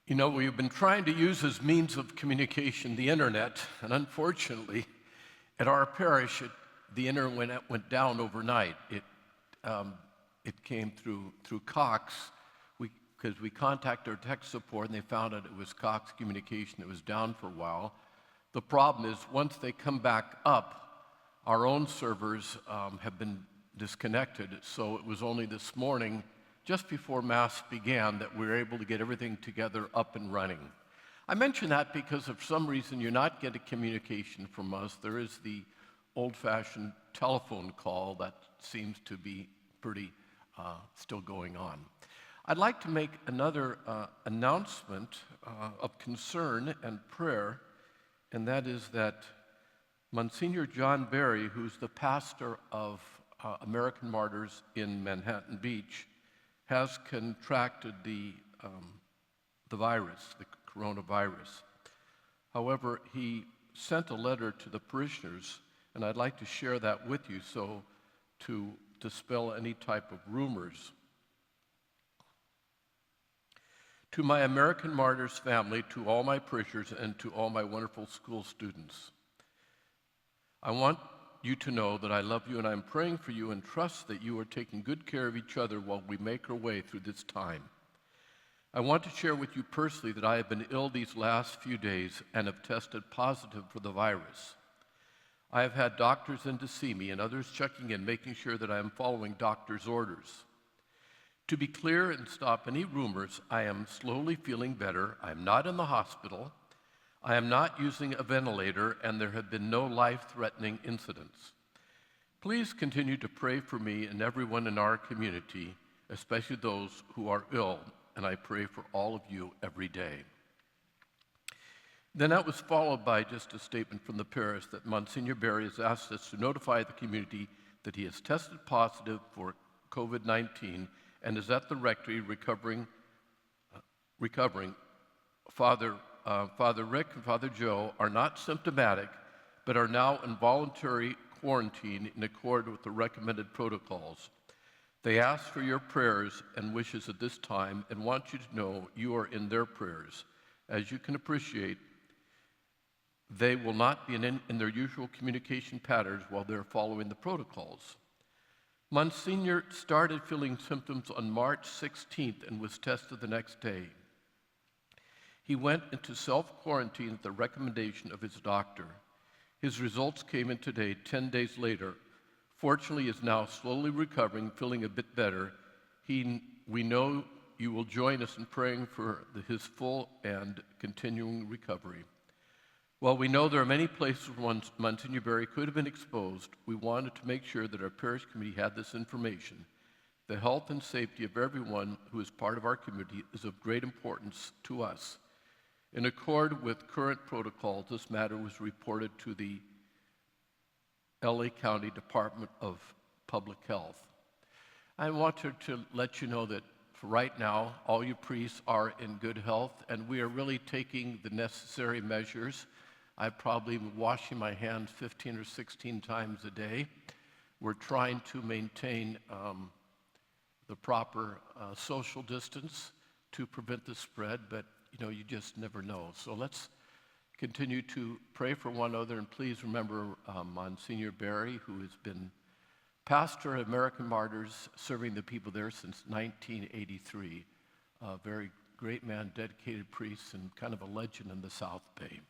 You know, we've been trying to use as means of communication the internet, and unfortunately, at our parish, the internet went down overnight. It came through Cox, because we contacted our tech support, and they found out it was Cox Communication that was down for a while. The problem is, once they come back up, our own servers have been disconnected, so it was only this morning, just before Mass began, that we were able to get everything together up and running. I mention that because if for some reason you're not getting communication from us, there is the old-fashioned telephone call that seems to be pretty still going on. I'd like to make another announcement of concern and prayer, and that is that Monsignor John Barry, who's the pastor of American Martyrs in Manhattan Beach, has contracted the virus, the coronavirus. However, he sent a letter to the parishioners, and I'd like to share that with you so to dispel any type of rumors. To my American Martyrs family, to all my parishioners, and to all my wonderful school students, I want you to know that I love you and I'm praying for you and trust that you are taking good care of each other while we make our way through this time. I want to share with you personally that I have been ill these last few days and have tested positive for the virus. I have had doctors in to see me and others checking in, making sure that I am following doctor's orders. To be clear and stop any rumors, I am slowly feeling better. I am not in the hospital. I am not using a ventilator, and there have been no life-threatening incidents. Please continue to pray for me and everyone in our community, especially those who are ill, and I pray for all of you every day. Then that was followed by just a statement from the parish that Monsignor Barry has asked us to notify the community that he has tested positive for COVID-19 and is at the rectory recovering. Father Rick and Father Joe are not symptomatic, but are now in voluntary quarantine in accord with the recommended protocols. They ask for your prayers and wishes at this time and want you to know you are in their prayers. As you can appreciate, they will not be in their usual communication patterns while they're following the protocols. Monsignor started feeling symptoms on March 16th and was tested the next day. He went into self-quarantine at the recommendation of his doctor. His results came in today, 10 days later. Fortunately, he is now slowly recovering, feeling a bit better. We know you will join us in praying for his full and continuing recovery. While we know there are many places where Monsignor Barry could have been exposed, we wanted to make sure that our parish committee had this information. The health and safety of everyone who is part of our community is of great importance to us. In accord with current protocols, this matter was reported to the LA County Department of Public Health. I wanted to let you know that for right now, all you priests are in good health, and we are really taking the necessary measures. I've probably been washing my hands 15 or 16 times a day. We're trying to maintain the proper social distance to prevent the spread, but you know, you just never know. So let's continue to pray for one another, and please remember Monsignor Barry, who has been pastor of American Martyrs, serving the people there since 1983. A very great man, dedicated priest, and kind of a legend in the South Bay.